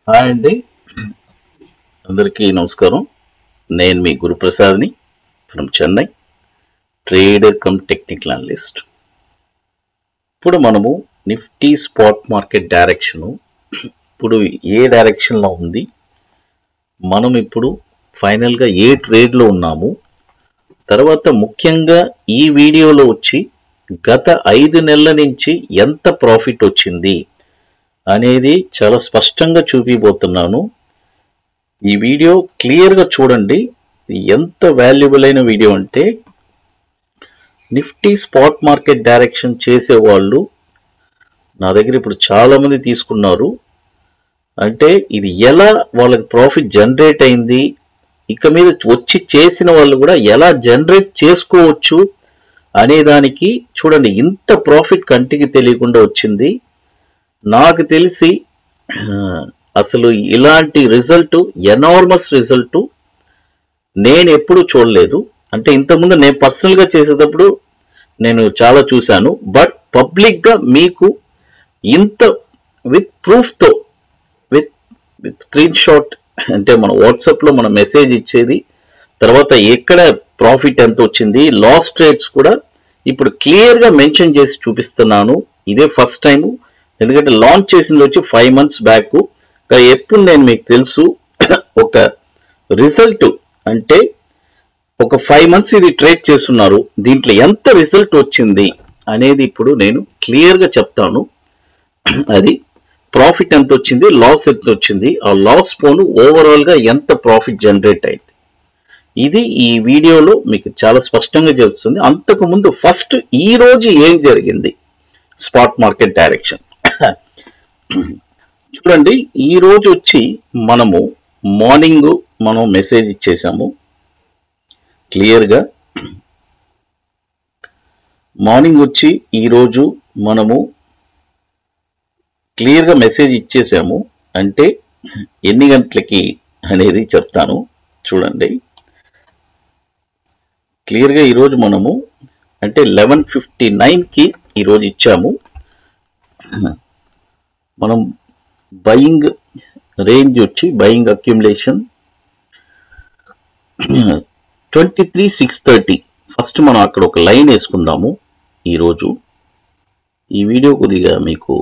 Hi అండి, అందరికీ నమస్కారం. నేను మీ గురుప్రసాద్ని from Chennai, trader cum technical analyst. ఇప్పుడు మనము నిఫ్టీ స్పాట్ మార్కెట్ డైరెక్షను ఇప్పుడు ఏ డైరెక్షన్లో ఉంది, మనం ఇప్పుడు ఫైనల్గా ఏ ట్రేడ్లో ఉన్నాము, తర్వాత ముఖ్యంగా ఈ వీడియోలో వచ్చి గత 5 నెలల నుంచి ఎంత ప్రాఫిట్ వచ్చింది అనేది చాలా స్పష్టంగా చూపిపోతున్నాను. ఈ వీడియో క్లియర్గా చూడండి. ఎంత వాల్యుబుల్ అయిన వీడియో అంటే, నిఫ్టీ స్పాట్ మార్కెట్ డైరెక్షన్ చేసేవాళ్ళు నా దగ్గర ఇప్పుడు చాలామంది తీసుకున్నారు. అంటే ఇది ఎలా వాళ్ళకి ప్రాఫిట్ జనరేట్ అయింది, ఇక మీద వచ్చి చేసిన వాళ్ళు కూడా ఎలా జనరేట్ చేసుకోవచ్చు అనే దానికి చూడండి. ఇంత ప్రాఫిట్ కంటికి తెలియకుండా వచ్చింది. నాకు తెలిసి అసలు ఇలాంటి రిజల్ట్, ఎనార్మస్ రిజల్ట్ నేను ఎప్పుడు చూడలేదు. అంటే ఇంతకుముందు నేను పర్సనల్గా చేసేటప్పుడు నేను చాలా చూశాను, బట్ పబ్లిక్గా మీకు ఇంత విత్ ప్రూఫ్తో, విత్ స్క్రీన్ షాట్, అంటే మన వాట్సాప్లో మన మెసేజ్ ఇచ్చేది, తర్వాత ఎక్కడ ప్రాఫిట్ ఎంత వచ్చింది, లాస్ ట్రేడ్స్ కూడా ఇప్పుడు క్లియర్గా మెన్షన్ చేసి చూపిస్తున్నాను. ఇదే ఫస్ట్ టైము, ఎందుకంటే లాంచ్ చేసింది వచ్చి 5 months బ్యాక్. ఎప్పుడు నేను మీకు తెలుసు ఒక రిజల్ట్ అంటే ఒక 5 months ఇది ట్రేడ్ చేస్తున్నారు, దీంట్లో ఎంత రిజల్ట్ వచ్చింది అనేది ఇప్పుడు నేను క్లియర్గా చెప్తాను. అది ప్రాఫిట్ ఎంత వచ్చింది, లాస్ ఎంత వచ్చింది, ఆ లాస్ పోను ఓవరాల్గా ఎంత ప్రాఫిట్ జనరేట్ అయింది, ఇది ఈ వీడియోలో మీకు చాలా స్పష్టంగా చెప్తుంది. అంతకుముందు ఫస్ట్ ఈ రోజు ఏం జరిగింది స్పాట్ మార్కెట్ డైరెక్షన్ చూడండి. ఈ రోజు వచ్చి మనము మార్నింగ్ మనం మెసేజ్ ఇచ్చేసాము క్లియర్గా. మార్నింగ్ వచ్చి ఈరోజు మనము క్లియర్గా మెసేజ్ ఇచ్చేసాము. అంటే ఎన్ని గంటలకి అనేది చెప్తాను చూడండి. క్లియర్గా ఈరోజు మనము అంటే 11:59కి ఈరోజు ఇచ్చాము. మనం బయింగ్ రేంజ్ వచ్చి బయింగ్ అక్యుములేషన్ 23,630. ఫస్ట్ మనం అక్కడ ఒక లైన్ వేసుకుందాము. ఈరోజు ఈ వీడియో కొద్దిగా మీకు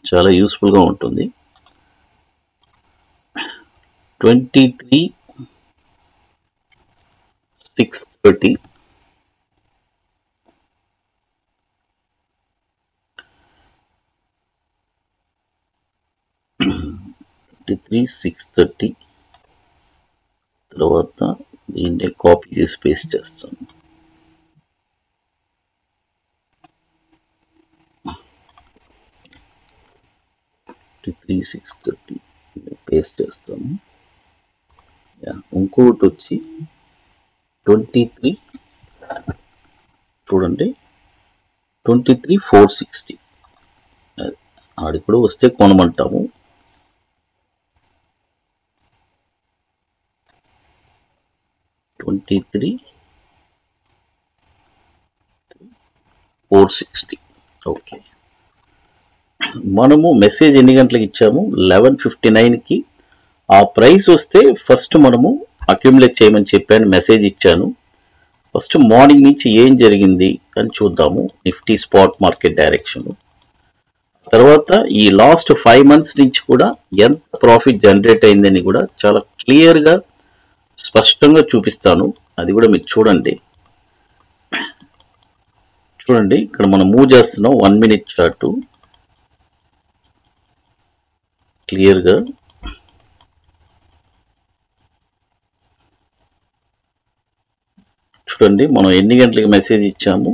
చాలా యూస్ఫుల్గా ఉంటుంది. 23,630 23,630 తర్వాత దీన్ని కాపీ చేసి పేస్ట్ చేస్తాను. పేస్ట్ చేస్తాము. ఇంకొకటి వచ్చి 23 చూడండి, 23,460 ఆడి కూడా వస్తే కొనమంటాము. 23,460. ఓకే, మనము మెసేజ్ ఎన్ని గంటలకు ఇచ్చాము? 11:59కి. ఆ ప్రైస్ వస్తే ఫస్ట్ మనము అక్యుములేట్ చేయమని చెప్పాను, మెసేజ్ ఇచ్చాను. ఫస్ట్ మార్నింగ్ నుంచి ఏం జరిగింది అని చూద్దాము నిఫ్టీ స్పాట్ మార్కెట్ డైరెక్షన్. తర్వాత ఈ లాస్ట్ 5 months నుంచి కూడా ఎంత ప్రాఫిట్ జనరేట్ అయిందని కూడా చాలా క్లియర్గా స్పష్టంగా చూపిస్తాను. అది కూడా మీరు చూడండి. చూడండి, ఇక్కడ మనం మూవ్ చేస్తున్నాం 1 minute చార్టు. క్లియర్గా చూడండి, మనం ఎన్ని గంటలకి మెసేజ్ ఇచ్చాము.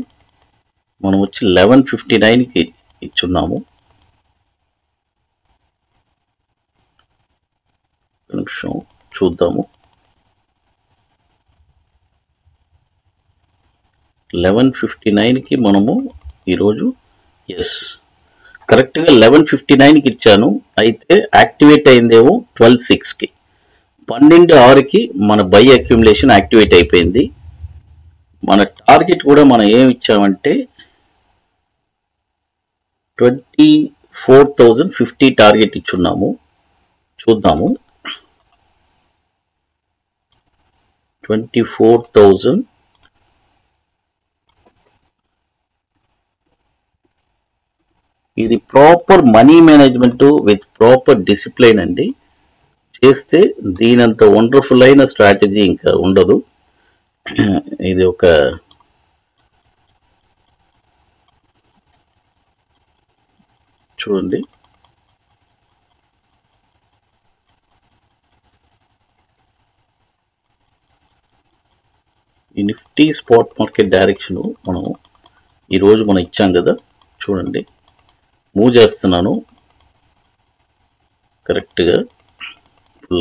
మనం వచ్చి 11:59కి ఇచ్చున్నాము. నిమిషం చూద్దాము. 11:59కి మనము ఈరోజు కరెక్ట్గా 11:59కి ఇచ్చాను. అయితే యాక్టివేట్ అయిందేమో 12:06కి. 12:06కి మన బై అక్యుములేషన్ యాక్టివేట్ అయిపోయింది. మన టార్గెట్ కూడా మనం ఏమి ఇచ్చామంటే 24,050 టార్గెట్ ఇచ్చున్నాము. చూద్దాము. 24,000 ఇది proper money management with proper discipline అండి. చేస్తే దీనంత వండర్ఫుల్ అయిన స్ట్రాటజీ ఇంకా ఉండదు. ఇది ఒక చూడండి, ఈ నిఫ్టీ స్పాట్ మార్కెట్ డైరెక్షన్ ఈరోజు మనం ఇచ్చాం కదా, చూడండి మూవ్ చేస్తున్నాను కరెక్ట్గా.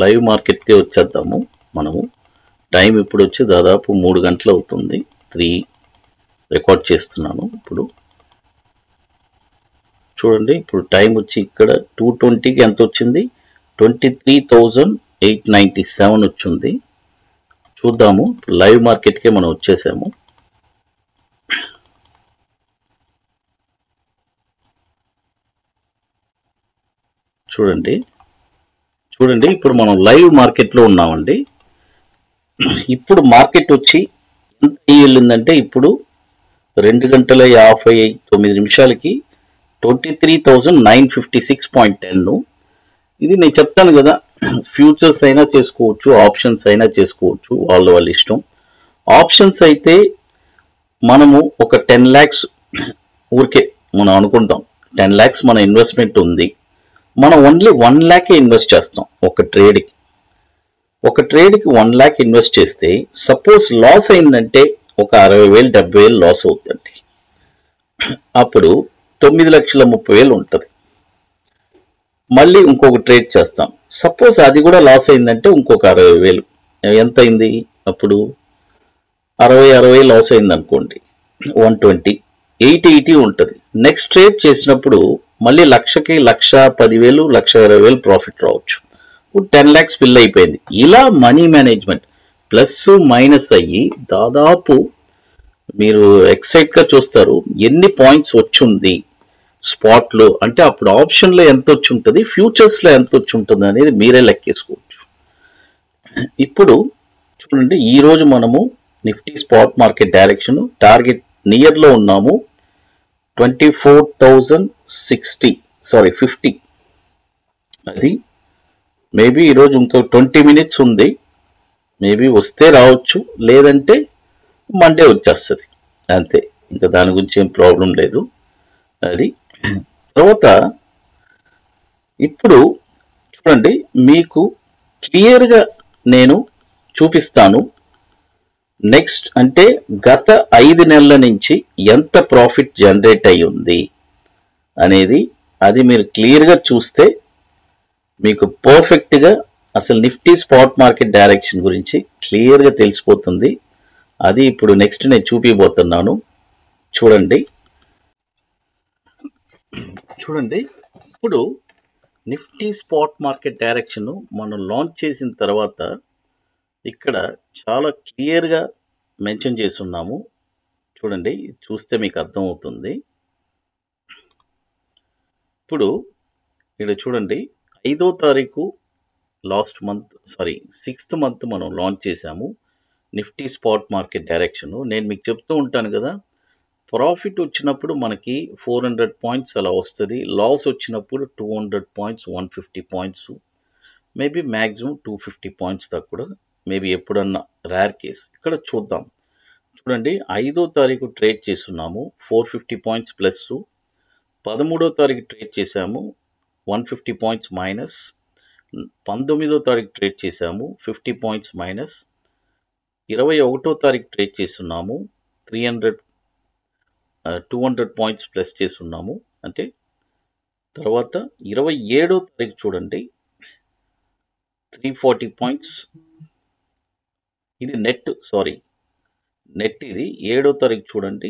లైవ్ మార్కెట్కే వచ్చేద్దాము మనము. టైం ఇప్పుడు వచ్చి దాదాపు 3 గంటలు అవుతుంది. 3 రికార్డ్ చేస్తున్నాను ఇప్పుడు. చూడండి ఇప్పుడు టైం వచ్చి ఇక్కడ 2:20కి ఎంత వచ్చింది, 23,897 వచ్చింది. చూద్దాము, లైవ్ మార్కెట్కే మనం వచ్చేసాము. చూడండి ఇప్పుడు మనం లైవ్ మార్కెట్లో ఉన్నామండి. ఇప్పుడు మార్కెట్ వచ్చి ఎంత వెళ్ళిందంటే ఇప్పుడు 2:59 23,956.10. ఇది నేను చెప్తాను కదా, ఫ్యూచర్స్ అయినా చేసుకోవచ్చు, ఆప్షన్స్ అయినా చేసుకోవచ్చు, వాళ్ళ ఇష్టం. ఆప్షన్స్ అయితే మనము ఒక 10 lakhs ఊరికే మనం అనుకుంటాం, 10 lakhs మన ఇన్వెస్ట్మెంట్ ఉంది, మనం ఓన్లీ 1 lakh ఇన్వెస్ట్ చేస్తాం ఒక ట్రేడ్కి. 1 lakh ఇన్వెస్ట్ చేస్తే సపోజ్ లాస్ అయిందంటే ఒక 60,000 70,000 లాస్ అవుతుందండి. అప్పుడు 9,30,000 ఉంటుంది. మళ్ళీ ఇంకొక ట్రేడ్ చేస్తాం, సపోజ్ అది కూడా లాస్ అయిందంటే ఇంకొక 60,000. ఎంత అయింది అప్పుడు? 60 లాస్ అయింది అనుకోండి, 120, 80 ఉంటుంది. నెక్స్ట్ ట్రేడ్ చేసినప్పుడు మళ్ళీ 1,00,000కి 1,10,000 1,20,000 ప్రాఫిట్ రావచ్చు. 10 lakhs ఫిల్ అయిపోయింది. ఇలా మనీ మేనేజ్మెంట్ ప్లస్ మైనస్ అయ్యి దాదాపు మీరు ఎక్సైట్గా చూస్తారు ఎన్ని పాయింట్స్ వచ్చింది స్పాట్లో. అంటే అప్పుడు ఆప్షన్లో ఎంత వచ్చి ఉంటుంది, ఫ్యూచర్స్లో ఎంత వచ్చి ఉంటుంది అనేది మీరే లెక్కేసుకోవచ్చు. ఇప్పుడు చూడండి, ఈరోజు మనము Nifty spot market direction target నియర్లో ఉన్నాము. 24,050. అది మేబీ ఈరోజు ఇంకో 20 minutes ఉంది. మేబీ వస్తే రావచ్చు, లేదంటే మండే వచ్చేస్తుంది, అంతే. ఇంకా దాని గురించి ఏం ప్రాబ్లం లేదు. అది తర్వాత ఇప్పుడు చూడండి, మీకు క్లియర్గా నేను చూపిస్తాను. నెక్స్ట్ అంటే గత 5 నెలల నుంచి ఎంత ప్రాఫిట్ జనరేట్ అయి ఉంది అనేది, అది మీరు క్లియర్గా చూస్తే మీకు పర్ఫెక్ట్గా అసలు నిఫ్టీ స్పాట్ మార్కెట్ డైరెక్షన్ గురించి క్లియర్గా తెలిసిపోతుంది. అది ఇప్పుడు నెక్స్ట్ నేను చూపిపోతున్నాను. చూడండి ఇప్పుడు నిఫ్టీ స్పాట్ మార్కెట్ డైరెక్షన్ మనం లాంచ్ చేసిన తర్వాత ఇక్కడ చాలా క్లియర్గా మెన్షన్ చేస్తున్నాము. చూడండి, చూస్తే మీకు అర్థమవుతుంది. ఇప్పుడు ఇక్కడ చూడండి, 5వ తారీఖు లాస్ట్ మంత్ 6th month మనం లాంచ్ చేశాము నిఫ్టీ స్పాట్ మార్కెట్ డైరెక్షన్. నేను మీకు చెప్తూ ఉంటాను కదా, ప్రాఫిట్ వచ్చినప్పుడు మనకి 400 points అలా వస్తుంది, లాస్ వచ్చినప్పుడు 200 points 150 points, maybe maximum 250 points దాకా కూడా మేబీ ఎప్పుడన్నా రేర్ కేస్. ఇక్కడ చూద్దాం. చూడండి, 5వ తారీఖు ట్రేడ్ చేస్తున్నాము 450 points ప్లస్. 13వ తారీఖు ట్రేడ్ చేసాము 150 points మైనస్. 19వ తారీఖు ట్రేడ్ చేసాము 50 points మైనస్. 21వ తారీఖు ట్రేడ్ చేస్తున్నాము 200 points ప్లస్ చేస్తున్నాము. అంటే తర్వాత 27వ తారీఖు చూడండి 340 points. ఇది నెట్, నెట్ ఇది. 7వ తారీఖు చూడండి,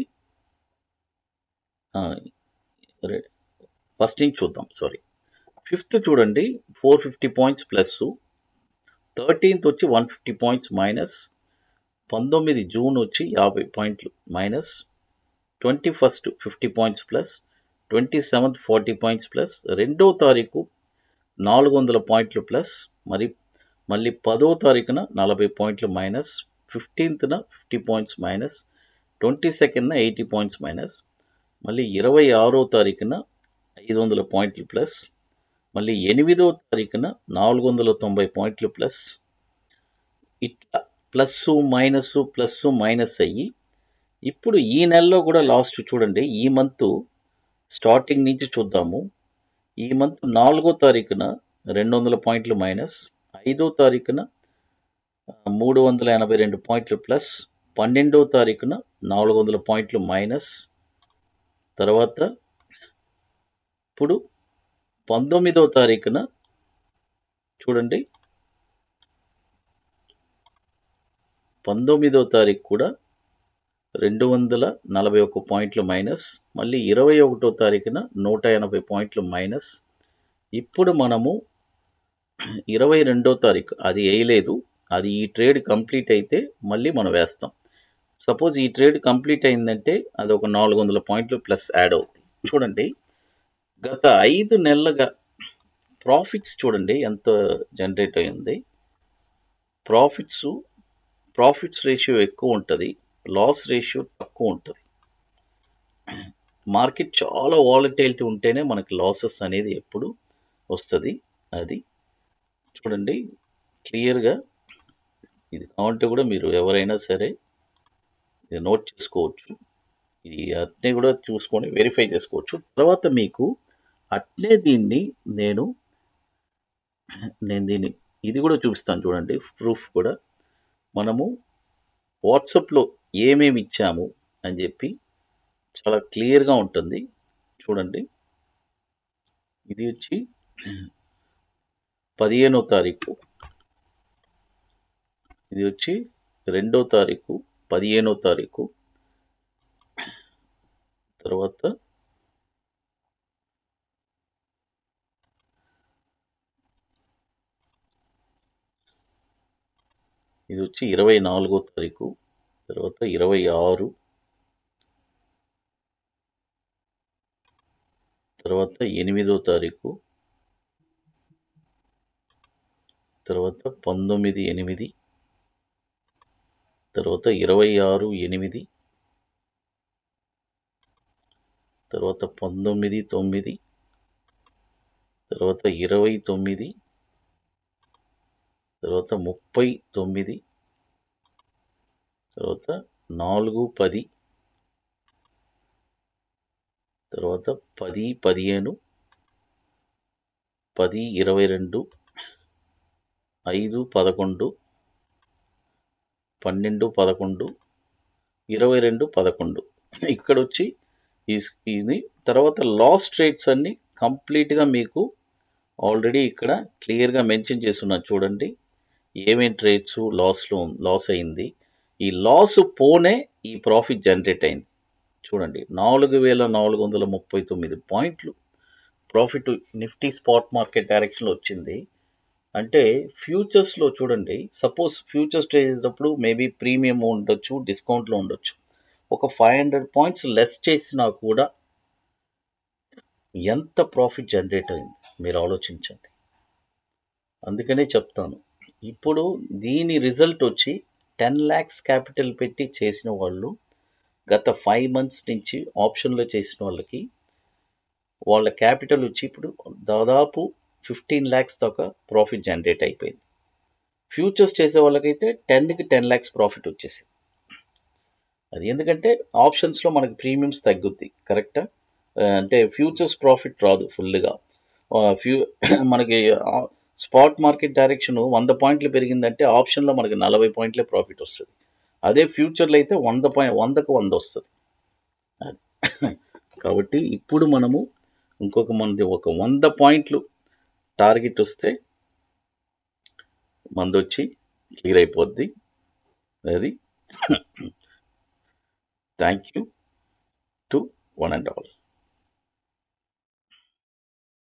ఫస్ట్ నుంచి చూద్దాం. 5th చూడండి 450 points ప్లస్. 13th వచ్చి 150 points మైనస్. 19 జూన్ వచ్చి 50 points minus. 21st 50 points plus. 27th 40 points plus. 2వ తారీఖు 400 పాయింట్లు ప్లస్, మళ్ళీ 10వ తారీఖున 40 పాయింట్లు మైనస్, 15న 50 పాయింట్స్ మైనస్, 22న 80 పాయింట్స్ మైనస్, మళ్ళీ 26వ తారీఖున 500 పాయింట్లు ప్లస్, మళ్ళీ 8వ తారీఖున 490 పాయింట్లు ప్లస్, ఇట్లా ప్లస్ మైనస్ అయ్యి ఇప్పుడు ఈ నెలలో కూడా లాస్ట్ చూడండి, ఈ మంత్ స్టార్టింగ్ నుంచి చూద్దాము. ఈ మంత్ 4వ తారీఖున 200 పాయింట్లు మైనస్, 5వ తారీఖున 382 పాయింట్లు ప్లస్, 12వ తారీఖున 400 పాయింట్లు మైనస్, తర్వాత ఇప్పుడు 19వ తారీఖున చూడండి, 19వ తారీఖు కూడా 241 పాయింట్లు మైనస్, మళ్ళీ 21వ తారీఖున 180 పాయింట్లు మైనస్. ఇప్పుడు మనము 22వ తారీఖు అది వేయలేదు, అది ఈ ట్రేడ్ కంప్లీట్ అయితే మళ్ళీ మనం వేస్తాం. సపోజ్ ఈ ట్రేడ్ కంప్లీట్ అయిందంటే అది ఒక 400 పాయింట్లు ప్లస్ యాడ్ అవుతుంది. చూడండి, గత 5 నెలలుగా ప్రాఫిట్స్ చూడండి ఎంత జనరేట్ అయింది. ప్రాఫిట్స్ రేషియో ఎక్కువ ఉంటుంది, లాస్ రేషియో తక్కువ ఉంటుంది. మార్కెట్ చాలా వాలటైలిటీ ఉంటేనే మనకి లాసెస్ అనేది ఎప్పుడు వస్తుంది. అది చూడండి క్లియర్గా. ఇది కావాలంటే కూడా మీరు ఎవరైనా సరే ఇది నోట్ చేసుకోవచ్చు, ఇది అట్నే కూడా చూసుకొని వెరిఫై చేసుకోవచ్చు. తర్వాత మీకు అట్నే నేను దీన్ని ఇది కూడా చూపిస్తాను చూడండి, ప్రూఫ్ కూడా. మనము వాట్సాప్లో ఏమేమి ఇచ్చాము అని చెప్పి చాలా క్లియర్గా ఉంటుంది చూడండి. ఇది వచ్చి 15వ తారీఖు, ఇది వచ్చి 2వ తారీఖు, 15వ తారీఖు, తర్వాత ఇది వచ్చి 24వ తారీఖు, తర్వాత 26, తర్వాత 8వ తారీఖు, తర్వాత 19/8, తర్వాత 26/8, తర్వాత 19/9, తర్వాత 29, తర్వాత 30/9, తర్వాత 4/10, తర్వాత 10/15, 10/22, 5/11, 12/11, 22/11. ఇక్కడ వచ్చి ఇది తర్వాత లాస్ ట్రేడ్స్ అన్ని కంప్లీట్గా మీకు ఆల్రెడీ ఇక్కడ క్లియర్గా మెన్షన్ చేస్తున్నా చూడండి, ఏమేమి ట్రేడ్స్ లాస్ అయింది. ఈ లాస్ పోనే ఈ ప్రాఫిట్ జనరేట్ అయింది చూడండి. 4439 పాయింట్లు ప్రాఫిట్ నిఫ్టీ స్పాట్ మార్కెట్ డైరెక్షన్లో వచ్చింది. అంటే ఫ్యూచర్స్లో చూడండి, సపోజ్ ఫ్యూచర్స్ ట్రేడ్ చేసేటప్పుడు మేబీ ప్రీమియం ఉండొచ్చు, డిస్కౌంట్లో ఉండొచ్చు. ఒక 500 పాయింట్స్ లెస్ చేసినా కూడా ఎంత ప్రాఫిట్ జనరేట్ అయింది మీరు ఆలోచించండి. అందుకనే చెప్తాను, ఇప్పుడు దీని రిజల్ట్ వచ్చి 10 lakhs క్యాపిటల్ పెట్టి చేసిన వాళ్ళు గత 5 months నుంచి ఆప్షన్లో చేసిన వాళ్ళకి వాళ్ళ క్యాపిటల్ వచ్చి ఇప్పుడు దాదాపు 15 lakhs దాకా ప్రాఫిట్ జనరేట్ అయిపోయింది. ఫ్యూచర్స్ చేసే వాళ్ళకైతే 10 lakhs ప్రాఫిట్ వచ్చేసింది. అది ఎందుకంటే ఆప్షన్స్లో మనకి ప్రీమియమ్స్ తగ్గుద్ది, కరెక్టా? అంటే ఫ్యూచర్స్ ప్రాఫిట్ రాదు ఫుల్గా. మనకి స్పాట్ మార్కెట్ డైరెక్షన్ 100 పాయింట్లు పెరిగిందంటే ఆప్షన్లో మనకి 40 పాయింట్లే ప్రాఫిట్ వస్తుంది. అదే ఫ్యూచర్లో అయితే 100కు 100 వస్తుంది. కాబట్టి ఇప్పుడు మనము మనది ఒక 100 పాయింట్లు టార్గెట్ వస్తే మంది వచ్చి క్లియర్ అయిపోద్ది. అది thank you to one and all.